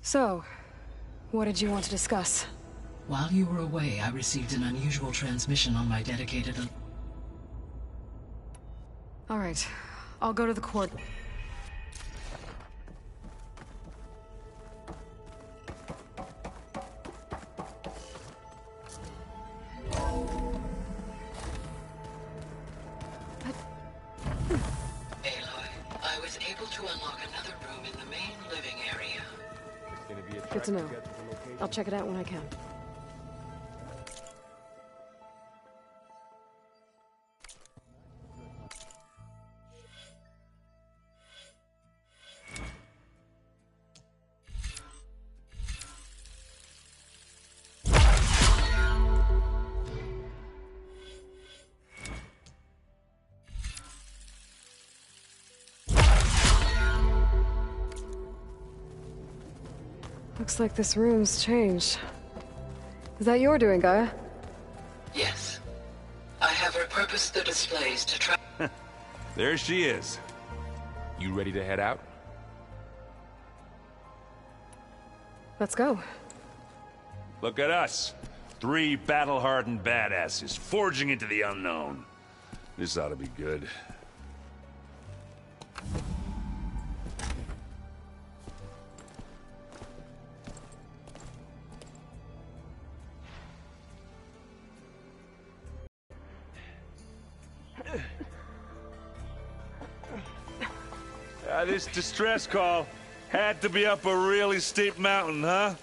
So, what did you want to discuss? While you were away, I received an unusual transmission on my dedicated... Alright, I'll go to the court. I was able to unlock another room in the main living area. Good to know. I'll check it out when I can. Looks like this room's changed. Is that your doing, Gaia? Yes. I have repurposed the displays to try... There she is. You ready to head out? Let's go. Look at us. 3 battle-hardened badasses forging into the unknown. This ought to be good. This distress call had to be up a really steep mountain, huh?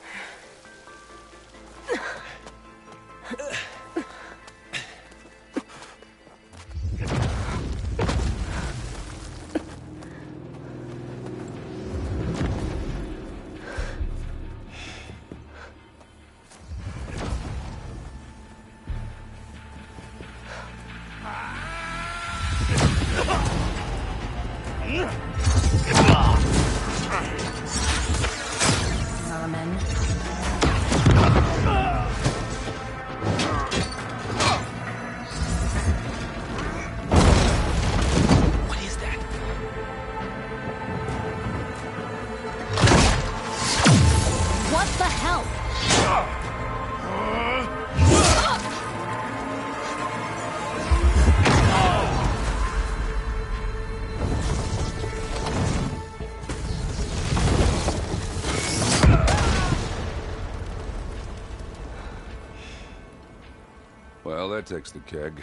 Well, that takes the keg.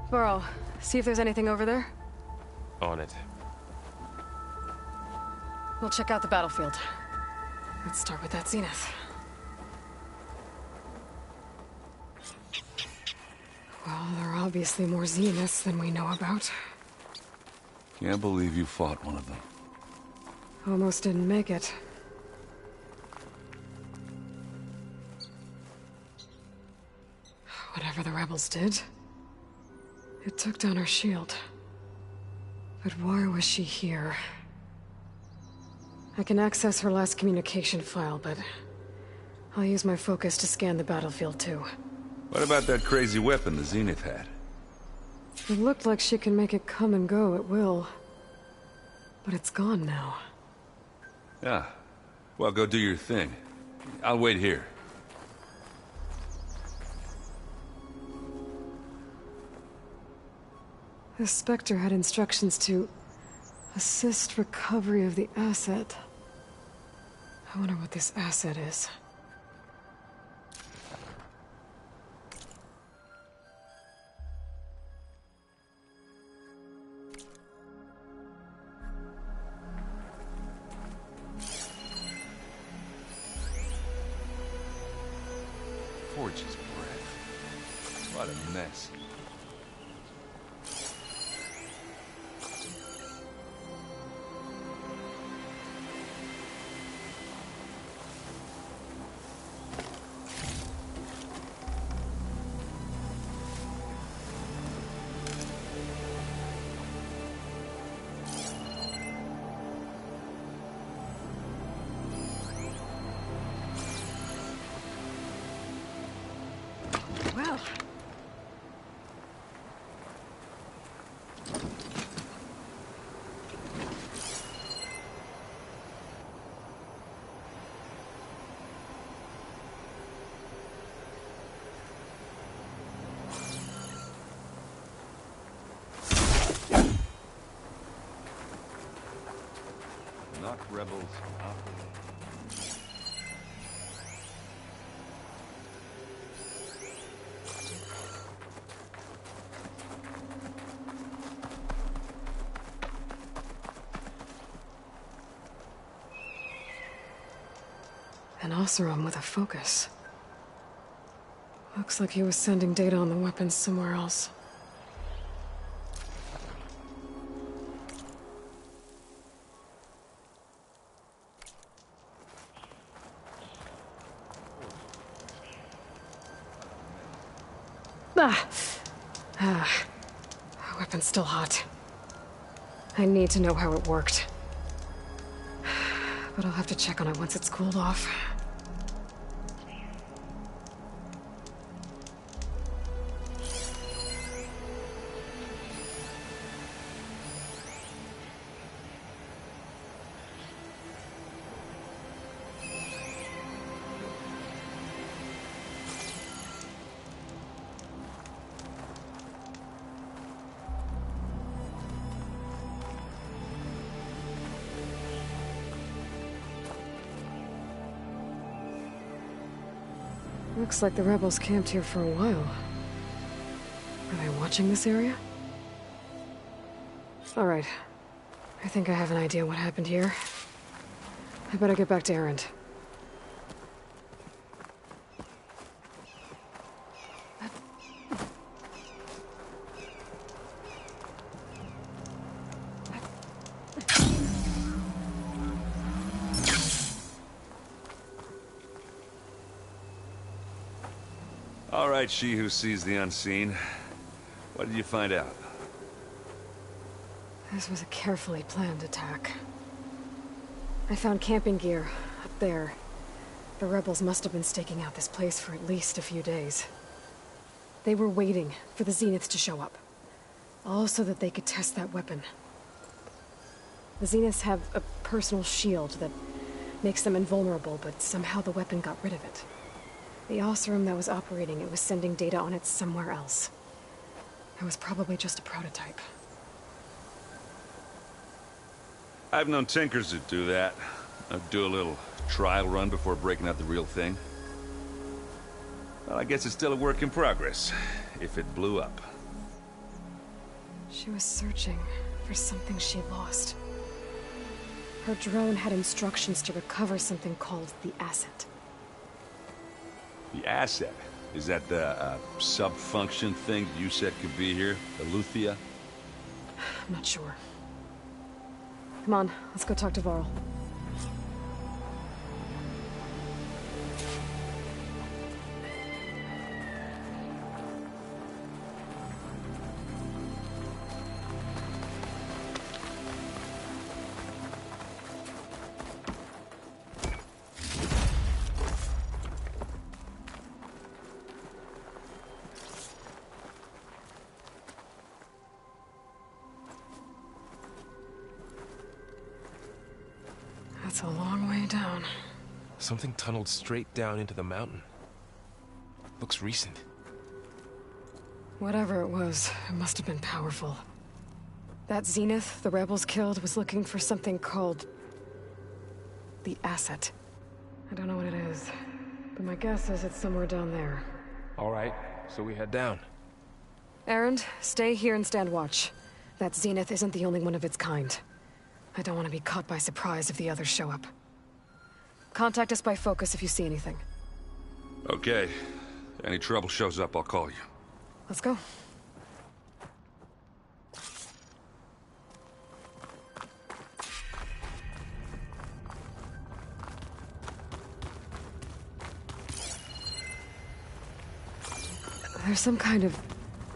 Varl, see if there's anything over there. On it. We'll check out the battlefield. Let's start with that Zenith. Well, there are obviously more Zeniths than we know about. Can't believe you fought one of them. Almost didn't make it. Whatever the rebels did, it took down her shield. But why was she here? I can access her last communication file, but I'll use my focus to scan the battlefield too. What about that crazy weapon the Zenith had? It looked like she can make it come and go at will. But it's gone now. Yeah. Well, go do your thing. I'll wait here. The Spectre had instructions to assist recovery of the asset. I wonder what this asset is. Forge's breath. What a mess. Not rebels. An Oseram with a focus. Looks like he was sending data on the weapons somewhere else. The weapon's still hot. I need to know how it worked. But I'll have to check on it once it's cooled off. Looks like the rebels camped here for a while. Are they watching this area? All right. I think I have an idea what happened here. I better get back to Erend. All right, she who sees the unseen. What did you find out? This was a carefully planned attack. I found camping gear up there. The rebels must have been staking out this place for at least a few days. They were waiting for the Zeniths to show up. All so that they could test that weapon. The Zeniths have a personal shield that makes them invulnerable, but somehow the weapon got rid of it. The Oseram that was operating it was sending data on it somewhere else. It was probably just a prototype. I've known tinkers that do that. I'd do a little trial run before breaking out the real thing. Well, I guess it's still a work in progress, if it blew up. She was searching for something she lost. Her drone had instructions to recover something called the Asset. The Asset? Is that the sub-function thing you said could be here? The Luthia? I'm not sure. Come on, let's go talk to Varl. That's a long way down. Something tunneled straight down into the mountain. Looks recent. Whatever it was, it must have been powerful. That Zenith the rebels killed was looking for something called the Asset. I don't know what it is, but my guess is it's somewhere down there. All right, so we head down. Erend, stay here and stand watch. That Zenith isn't the only one of its kind. I don't want to be caught by surprise if the others show up. Contact us by focus if you see anything. Okay. Any trouble shows up, I'll call you. Let's go. There's some kind of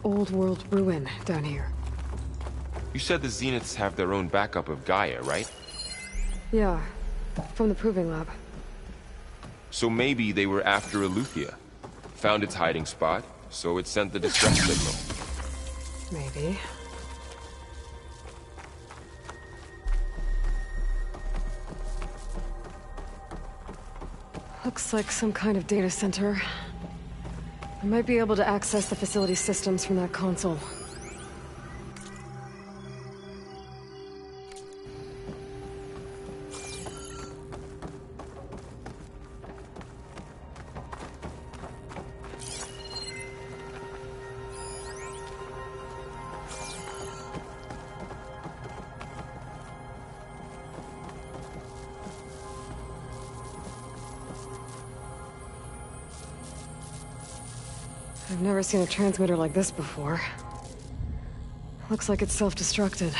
old-world ruin down here. You said the Zeniths have their own backup of Gaia, right? Yeah, from the Proving Lab. So maybe they were after Eleuthia, found its hiding spot, So it sent the distress signal. Maybe. Looks like some kind of data center. I might be able to access the facility systems from that console. I've never seen a transmitter like this before. Looks like it's self-destructed.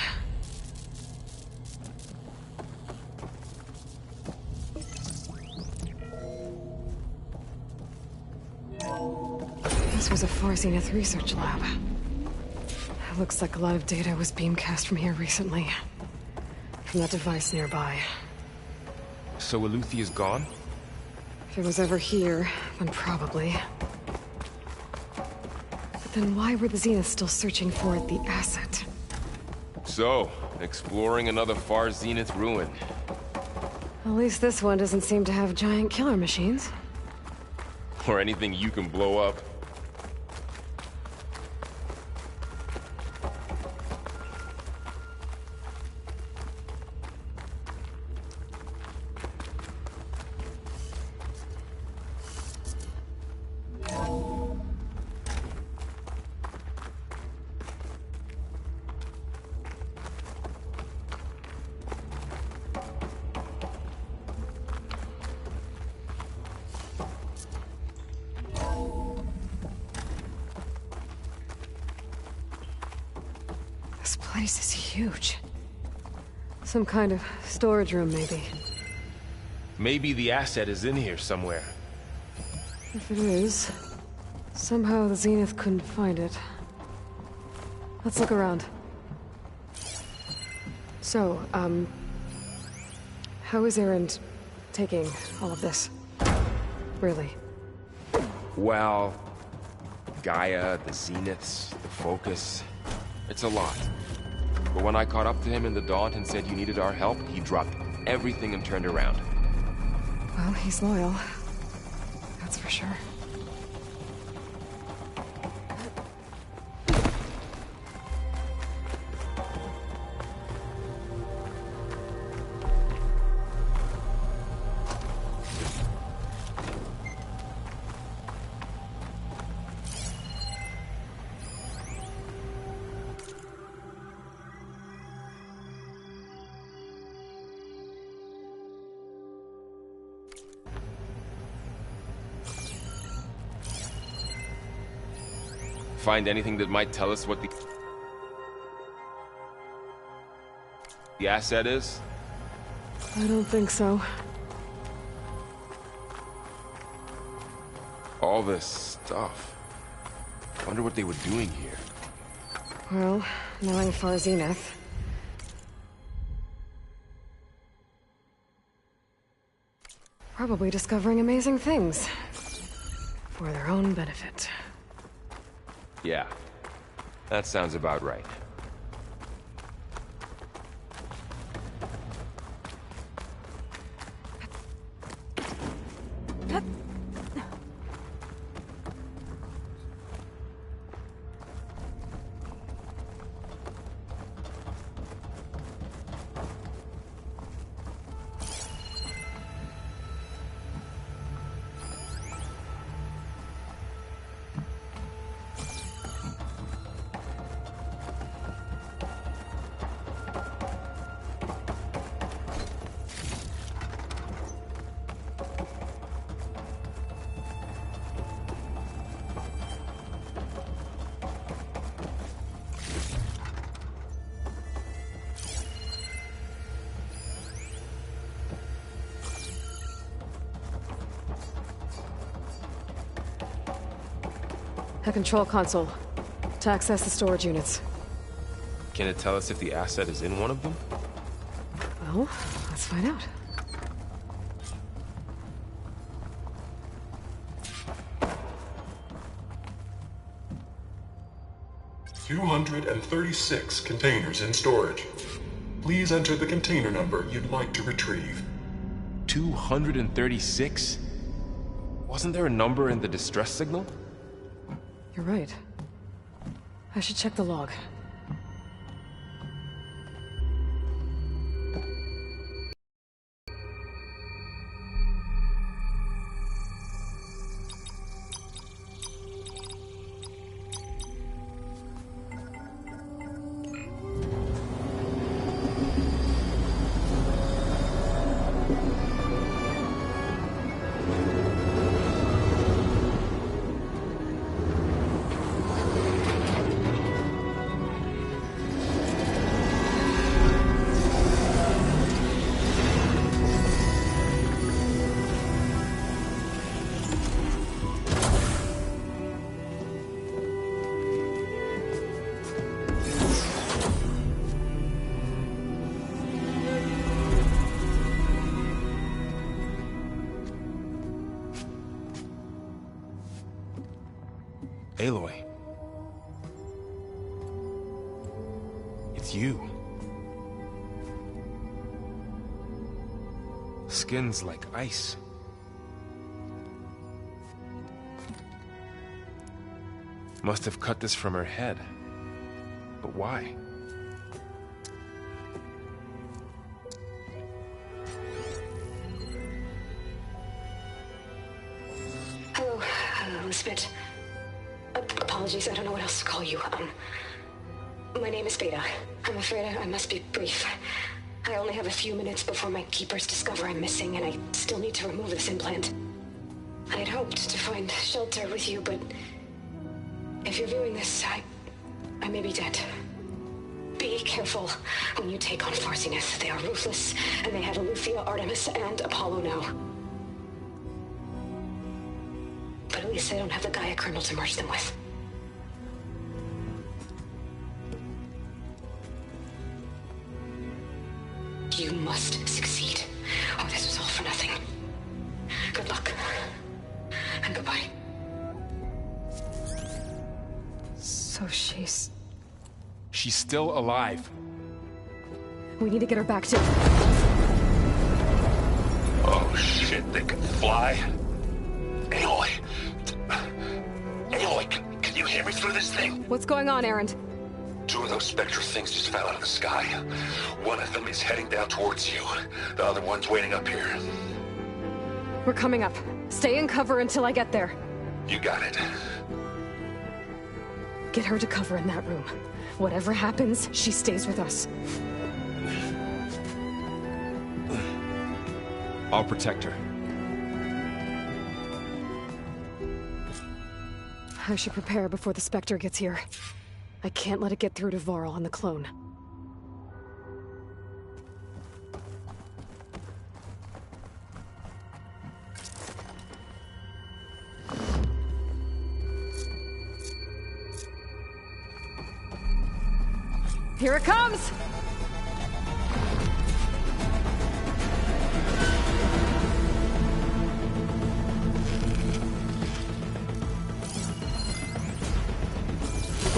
This was a Far Zenith research lab. It looks like a lot of data was beamcast from here recently. From that device nearby. So Eleuthea's gone? If it was ever here, then probably. Then why were the Zeniths still searching for the asset? So, exploring another Far Zenith ruin. At least this one doesn't seem to have giant killer machines. Or anything you can blow up. This place is huge. Some kind of storage room, maybe. Maybe the asset is in here somewhere. If it is, somehow the Zenith couldn't find it. Let's look around. So, how is Erend taking all of this? Really? Well, Gaia, the Zeniths, the Focus. It's a lot. But when I caught up to him in the Daunt and said you needed our help, he dropped everything and turned around. Well, he's loyal. That's for sure. Find anything that might tell us what the asset is? I don't think so. All this stuff. Wonder what they were doing here. Well, knowing Far Zenith. Probably discovering amazing things. For their own benefit. Yeah, that sounds about right. A control console. To access the storage units. Can it tell us if the asset is in one of them? Well, let's find out. 236 containers in storage. Please enter the container number you'd like to retrieve. 236? Wasn't there a number in the distress signal? You're right. I should check the log. Aloy. It's you. Skin's like ice. Must have cut this from her head. But why? Hello, Elizabeth. Apologies, I don't know what else to call you. My name is Beta. I'm afraid I must be brief. I only have a few minutes before my keepers discover I'm missing, and I still need to remove this implant. I had hoped to find shelter with you, but if you're viewing this, I may be dead. Be careful when you take on Far Zenith. They are ruthless, and they have Aletheia, Artemis, and Apollo now. But at least they don't have the Gaia kernel to merge them with. You must succeed, or this was all for nothing. Good luck. And goodbye. So she's... She's still alive. We need to get her back to... Oh shit, they can fly? Aloy! Aloy, can you hear me through this thing? What's going on, Erend? Two of those Spectre things just fell out of the sky. One of them is heading down towards you. The other one's waiting up here. We're coming up. Stay in cover until I get there. You got it. Get her to cover in that room. Whatever happens, she stays with us. I'll protect her. I should prepare before the Spectre gets here. I can't let it get through to Varl and the clone. Here it comes!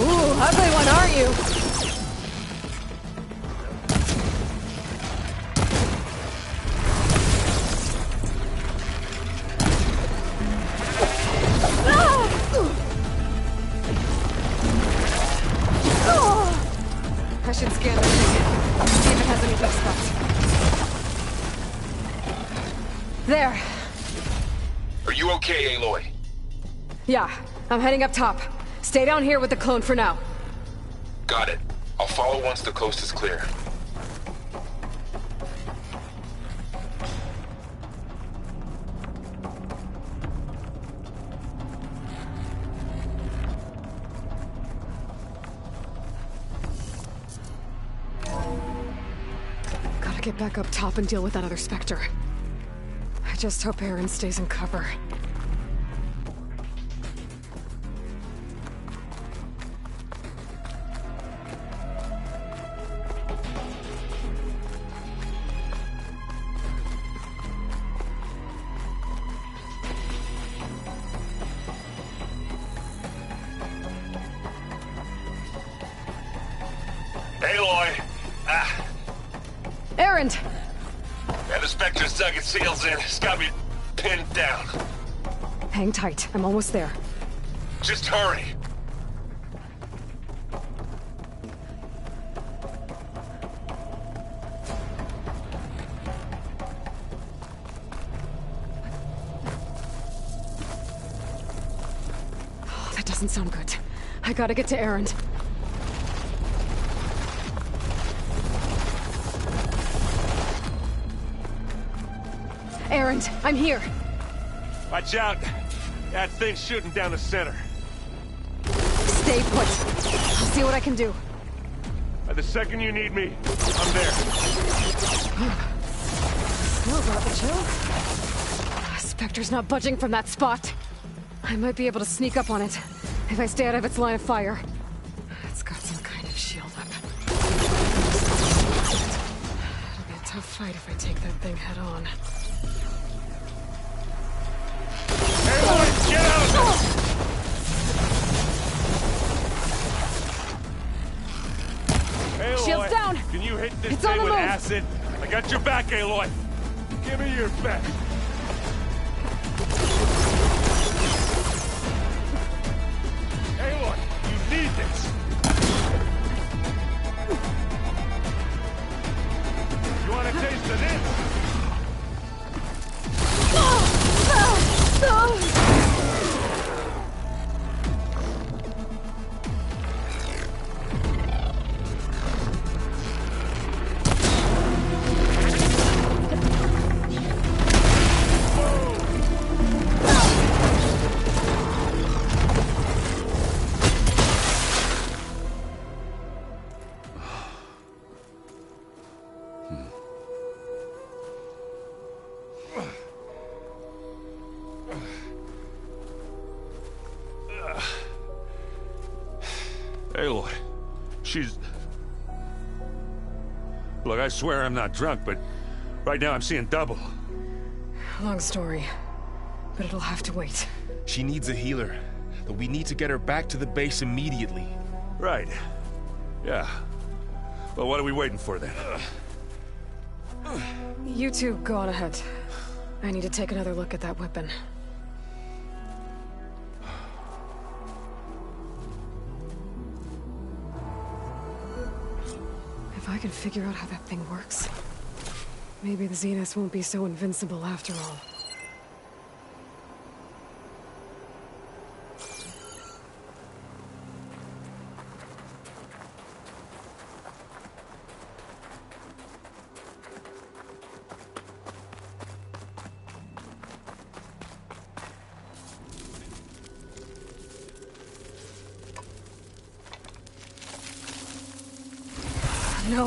Ooh, ugly one, aren't you? I should scan the thing. See if it has any weak spots. There. Are you okay, Aloy? Yeah, I'm heading up top. Stay down here with the clone for now. Got it. I'll follow once the coast is clear. Gotta get back up top and deal with that other Spectre. I just hope Erend stays in cover. Erend! And the Spectre's dug its heels in. It's got me pinned down. Hang tight. I'm almost there. Just hurry. Oh, that doesn't sound good. I gotta get to Erend. Erend, I'm here. Watch out. That thing's shooting down the center. Stay put. I'll see what I can do. The second you need me, I'm there. Still got the chill. Spectre's not budging from that spot. I might be able to sneak up on it if I stay out of its line of fire. It's got some kind of shield up. It'll be a tough fight if I take that thing head on. Get out! Aloy, Shield's down! Can you hit this It's on thing the with move. acid? I got your back, Aloy. Give me your best. Aloy, you need this. You want a taste of this? Aloy, she's... Look, I swear I'm not drunk, but right now I'm seeing double. Long story, but it'll have to wait. She needs a healer, but we need to get her back to the base immediately. Right. Yeah. Well, what are we waiting for then? You two go on ahead. I need to take another look at that weapon. If I can figure out how that thing works, maybe the Zeniths won't be so invincible after all. No.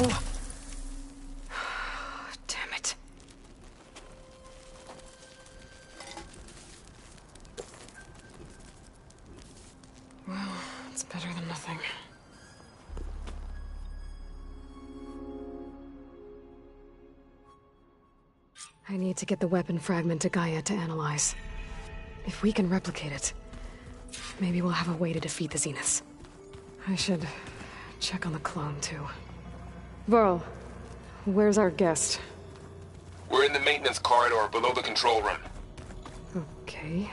Damn it. Well, it's better than nothing. I need to get the weapon fragment to Gaia to analyze. If we can replicate it, maybe we'll have a way to defeat the Zeniths. I should check on the clone, too. Varl, where's our guest? We're in the maintenance corridor below the control room. Okay.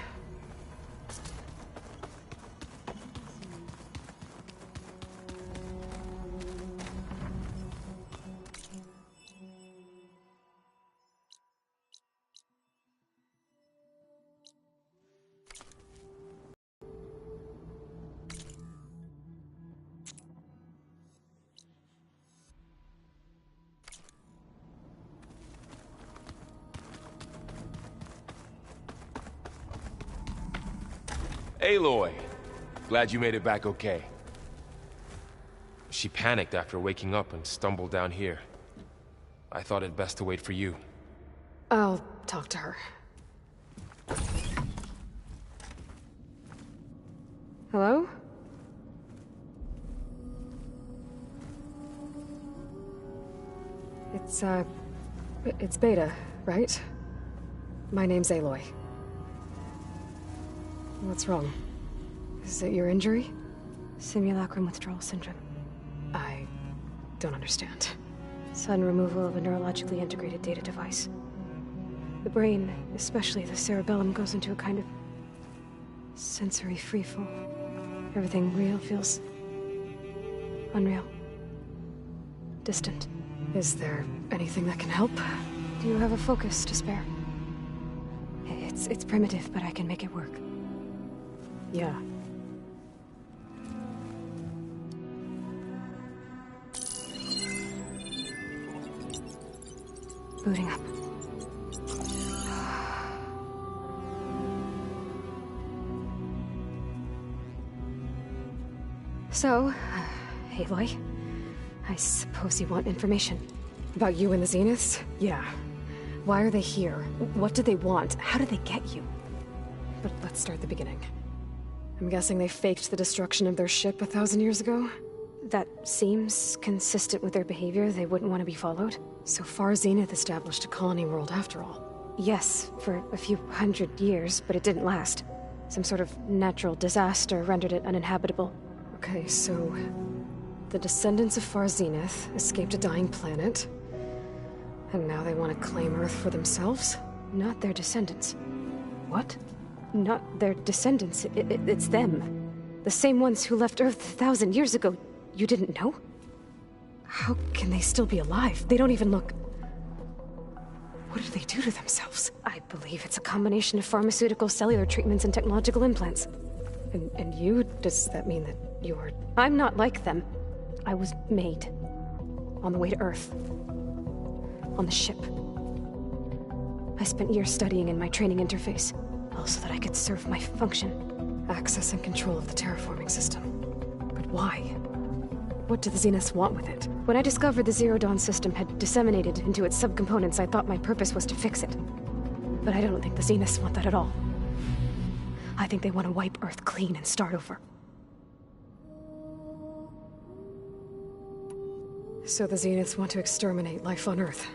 Aloy! Glad you made it back okay. She panicked after waking up and stumbled down here. I thought it best to wait for you. I'll talk to her. Hello? It's Beta, right? My name's Aloy. What's wrong? Is it your injury? Simulacrum withdrawal syndrome. I don't understand. Sudden removal of a neurologically integrated data device. The brain, especially the cerebellum, goes into a kind of sensory freefall. Everything real feels unreal. Distant. Is there anything that can help? Do you have a focus to spare? It's primitive, but I can make it work. Yeah. Booting up. So, Aloy, I suppose you want information. About you and the Zeniths? Yeah. Why are they here? What do they want? How did they get you? But let's start at the beginning. I'm guessing they faked the destruction of their ship 1,000 years ago? That seems consistent with their behavior. They wouldn't want to be followed. So far, Zenith established a colony world after all. Yes, for a few hundred years, but it didn't last. Some sort of natural disaster rendered it uninhabitable. Okay, so the descendants of Far Zenith escaped a dying planet, and now they want to claim Earth for themselves? Not their descendants. What? Not their descendants. It's them. The same ones who left Earth 1,000 years ago. You didn't know? How can they still be alive? They don't even look... What do they do to themselves? I believe it's a combination of pharmaceutical, cellular treatments, and technological implants. And you? Does that mean that you're... I'm not like them. I was made. On the way to Earth. On the ship. I spent years studying in my training interface, all so that I could serve my function. Access and control of the terraforming system. But why? What do the Zeniths want with it? When I discovered the Zero Dawn system had disseminated into its subcomponents, I thought my purpose was to fix it. But I don't think the Zeniths want that at all. I think they want to wipe Earth clean and start over. So the Zeniths want to exterminate life on Earth.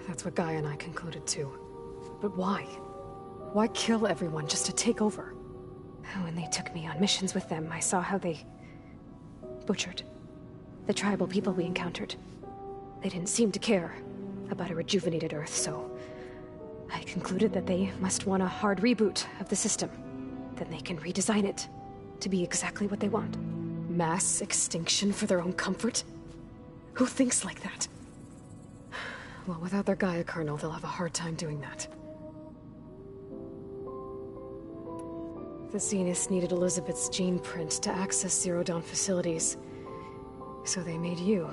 That's what Gaia and I concluded too. But why? Why kill everyone just to take over? When they took me on missions with them, I saw how they butchered the tribal people we encountered. They didn't seem to care about a rejuvenated Earth, so I concluded that they must want a hard reboot of the system. Then they can redesign it to be exactly what they want. Mass extinction for their own comfort? Who thinks like that? Well, without their Gaia kernel, they'll have a hard time doing that. The Zeniths needed Elizabeth's gene print to access Zero Dawn facilities. So they made you.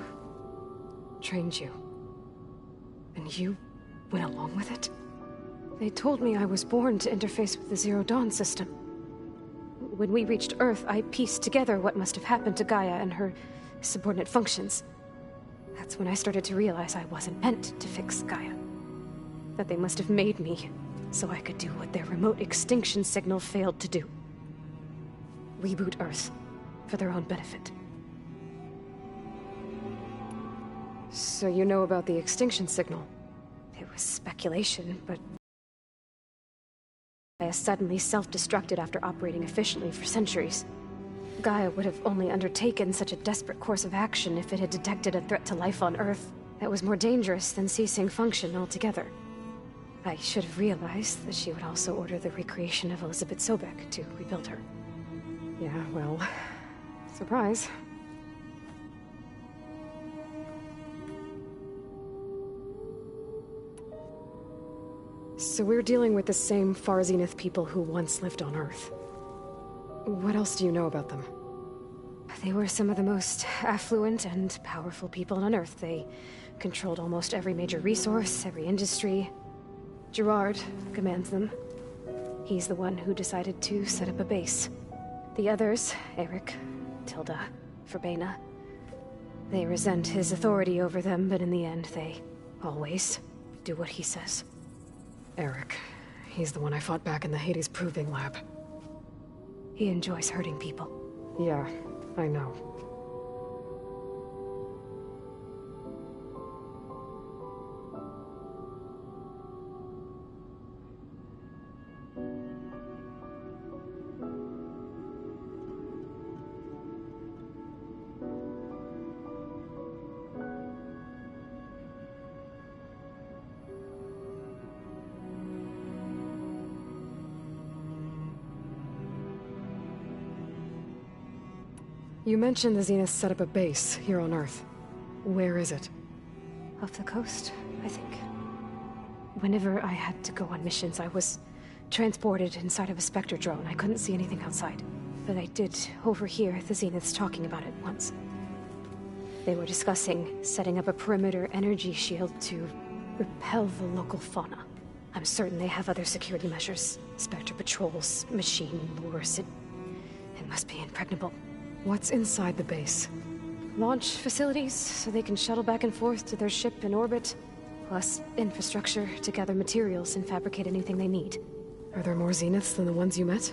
Trained you. And you went along with it? They told me I was born to interface with the Zero Dawn system. When we reached Earth, I pieced together what must have happened to Gaia and her subordinate functions. That's when I started to realize I wasn't meant to fix Gaia. That they must have made me so I could do what their remote extinction signal failed to do. Reboot Earth for their own benefit. So you know about the extinction signal? It was speculation, but Gaia suddenly self-destructed after operating efficiently for centuries. Gaia would have only undertaken such a desperate course of action if it had detected a threat to life on Earth that was more dangerous than ceasing function altogether. I should have realized that she would also order the recreation of Elizabeth Sobek to rebuild her. Yeah, well, surprise. So we're dealing with the same Far Zenith people who once lived on Earth. What else do you know about them? They were some of the most affluent and powerful people on Earth. They controlled almost every major resource, every industry. Gerard commands them. He's the one who decided to set up a base. The others, Eric, Tilda, Verbena, they resent his authority over them, but in the end, they always do what he says. Eric. He's the one I fought back in the Hades Proving Lab. He enjoys hurting people. Yeah, I know. You mentioned the Zenith set up a base here on Earth. Where is it? Off the coast, I think. Whenever I had to go on missions, I was transported inside of a Spectre drone. I couldn't see anything outside. But I did overhear the Zeniths talking about it once. They were discussing setting up a perimeter energy shield to repel the local fauna. I'm certain they have other security measures. Spectre patrols, machine lures. It must be impregnable. What's inside the base? Launch facilities, so they can shuttle back and forth to their ship in orbit. Plus infrastructure to gather materials and fabricate anything they need. Are there more Zeniths than the ones you met?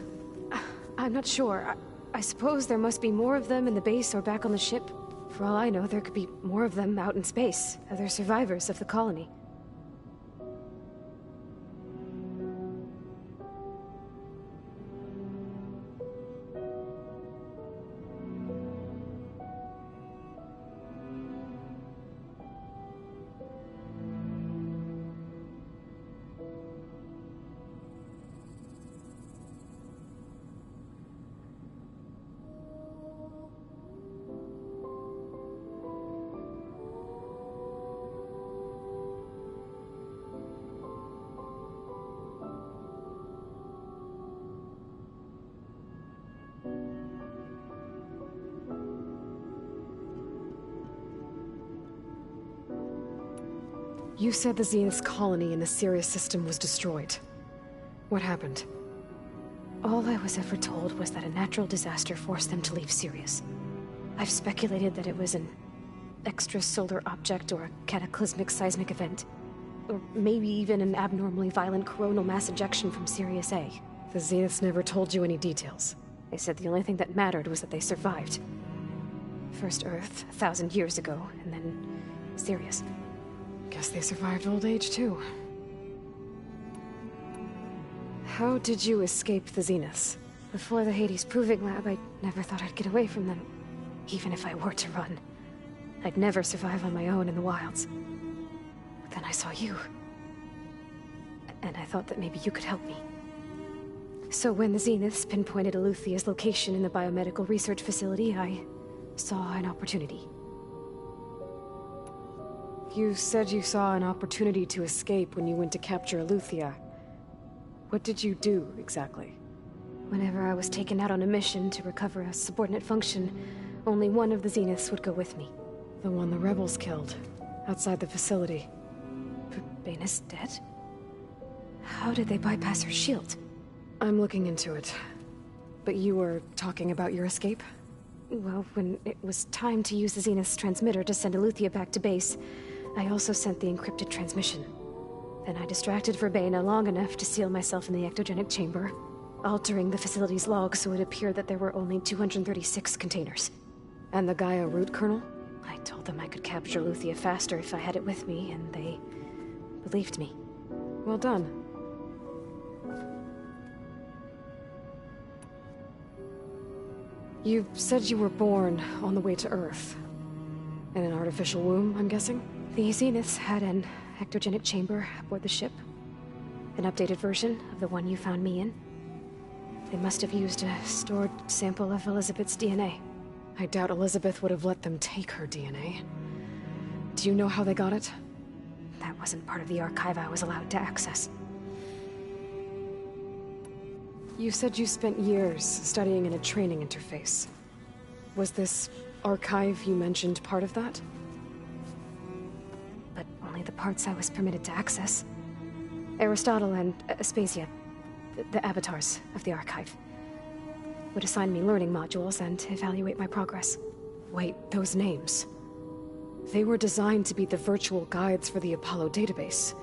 I'm not sure. I suppose there must be more of them in the base or back on the ship. For all I know, there could be more of them out in space, other survivors of the colony. You said the Zenith's colony in the Sirius system was destroyed. What happened? All I was ever told was that a natural disaster forced them to leave Sirius. I've speculated that it was an extrasolar object or a cataclysmic seismic event. Or maybe even an abnormally violent coronal mass ejection from Sirius A. The Zeniths never told you any details. They said the only thing that mattered was that they survived. First Earth, 1,000 years ago, and then Sirius. Guess they survived old age, too. How did you escape the Zeniths? Before the Hades Proving Lab, I never thought I'd get away from them. Even if I were to run. I'd never survive on my own in the wilds. But then I saw you. And I thought that maybe you could help me. So when the Zeniths pinpointed Eluthia's location in the biomedical research facility, I saw an opportunity. You said you saw an opportunity to escape when you went to capture Eluthia. What did you do, exactly? Whenever I was taken out on a mission to recover a subordinate function, only one of the Zeniths would go with me. The one the rebels killed, outside the facility. Baina's dead? How did they bypass her shield? I'm looking into it. But you were talking about your escape? Well, when it was time to use the Zenith's transmitter to send Eluthia back to base, I also sent the encrypted transmission. Then I distracted Verbena long enough to seal myself in the ectogenic chamber, altering the facility's log so it appeared that there were only 236 containers. And the Gaia root kernel? I told them I could capture Eluthia faster if I had it with me, and they believed me. Well done. You said you were born on the way to Earth. In an artificial womb, I'm guessing? The Zeniths had an ectogenic chamber aboard the ship. An updated version of the one you found me in. They must have used a stored sample of Elizabeth's DNA. I doubt Elizabeth would have let them take her DNA. Do you know how they got it? That wasn't part of the archive I was allowed to access. You said you spent years studying in a training interface. Was this archive you mentioned part of that? But only the parts I was permitted to access. Aristotle and Aspasia, the avatars of the archive, would assign me learning modules and evaluate my progress. Wait, those names. They were designed to be the virtual guides for the Apollo database.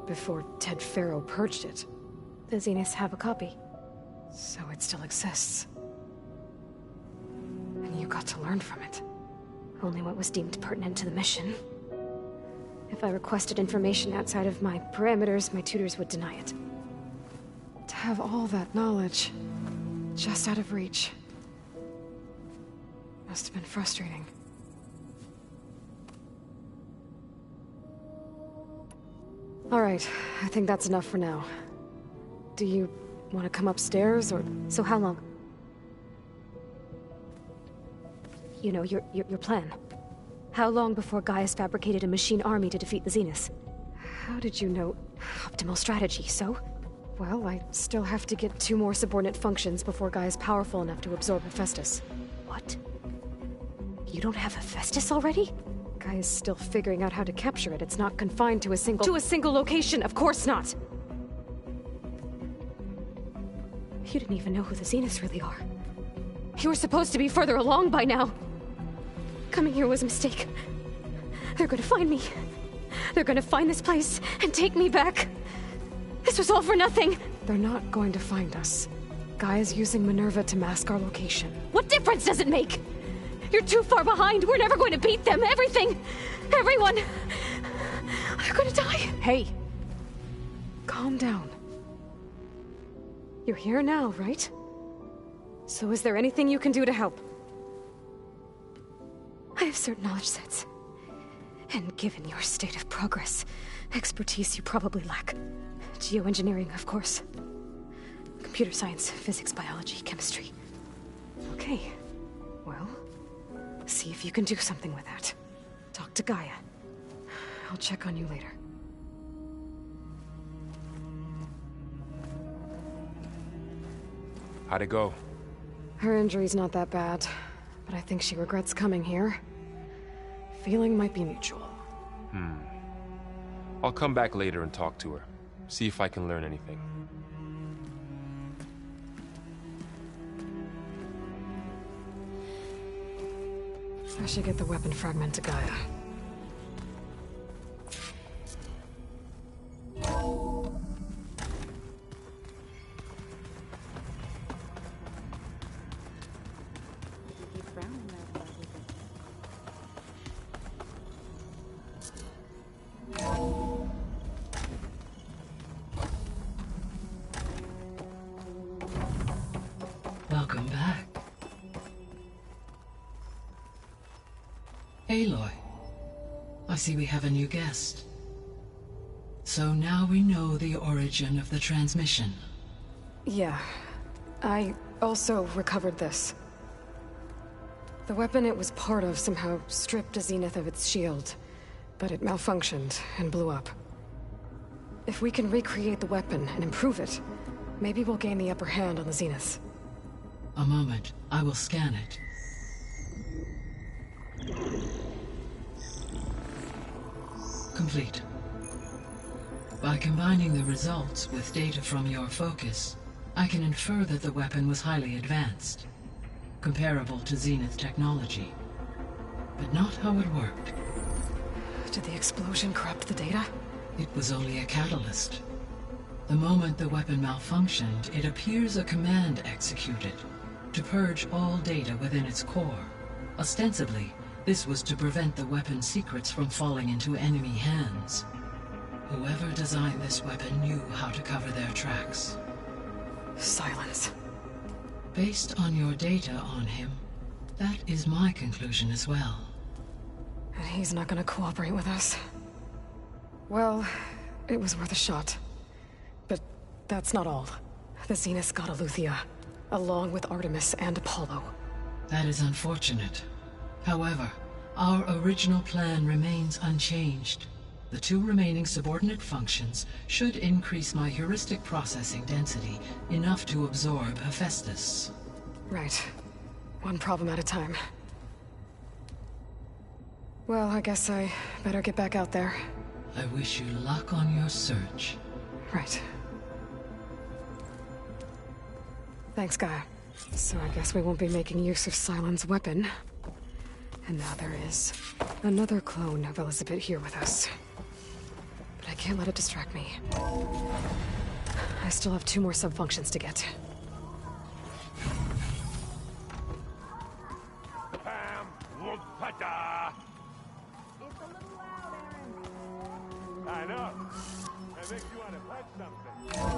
Before Ted Faro purged it. The Zeniths have a copy. So it still exists. And you got to learn from it. Only what was deemed pertinent to the mission. If I requested information outside of my parameters, my tutors would deny it. To have all that knowledge, just out of reach. Must have been frustrating. All right, I think that's enough for now. Do you want to come upstairs, or... So how long? you know, your plan. How long before Gaius fabricated a machine army to defeat the Zeniths? How did you know? Optimal strategy, so? Well, I still have to get 2 more subordinate functions before Gaia's powerful enough to absorb Hephaestus. What? You don't have Hephaestus already? Gaia's still figuring out how to capture it. It's not confined to a single location, of course not! You didn't even know who the Zeniths really are. You were supposed to be further along by now. Coming here was a mistake. They're gonna find me. They're gonna find this place and take me back. This was all for nothing. They're not going to find us. Gaia's using Minerva to mask our location. What difference does it make? You're too far behind. We're never going to beat them. Everything. Everyone. They're gonna die. Hey. Calm down. You're here now, right? So is there anything you can do to help? I have certain knowledge sets. And given your state of progress, expertise you probably lack. Geoengineering, of course. Computer science, physics, biology, chemistry. Okay. Well, see if you can do something with that. Talk to Gaia. I'll check on you later. How'd it go? Her injury's not that bad, but I think she regrets coming here. Feeling might be mutual. I'll come back later and talk to her. See if I can learn anything. I should get the weapon fragment to Gaia. Welcome back. Aloy, I see we have a new guest. So now we know the origin of the transmission. Yeah. I also recovered this. The weapon it was part of somehow stripped a Zenith of its shield, but it malfunctioned and blew up. If we can recreate the weapon and improve it, maybe we'll gain the upper hand on the Zeniths. A moment, I will scan it. Complete. By combining the results with data from your focus, I can infer that the weapon was highly advanced, comparable to Zenith technology, but not how it worked. Did the explosion corrupt the data? It was only a catalyst. The moment the weapon malfunctioned, it appears a command executed to purge all data within its core. Ostensibly, this was to prevent the weapon's secrets from falling into enemy hands. Whoever designed this weapon knew how to cover their tracks. Silence. Based on your data on him, that is my conclusion as well. And he's not gonna cooperate with us. Well, it was worth a shot. But that's not all. The Zeniths got Eleuthia, along with Artemis and Apollo. That is unfortunate. However, our original plan remains unchanged. The 2 remaining subordinate functions should increase my heuristic processing density enough to absorb Hephaestus. Right. One problem at a time. Well, I guess I better get back out there. I wish you luck on your search. Right. Thanks, Gaia. So I guess we won't be making use of Cylon's weapon. And now there is another clone of Elizabeth here with us. But I can't let it distract me. I still have 2 more sub-functions to get. Pam, whoop-a-da. It's a little loud, Aaron. I know. That makes you want to punch something.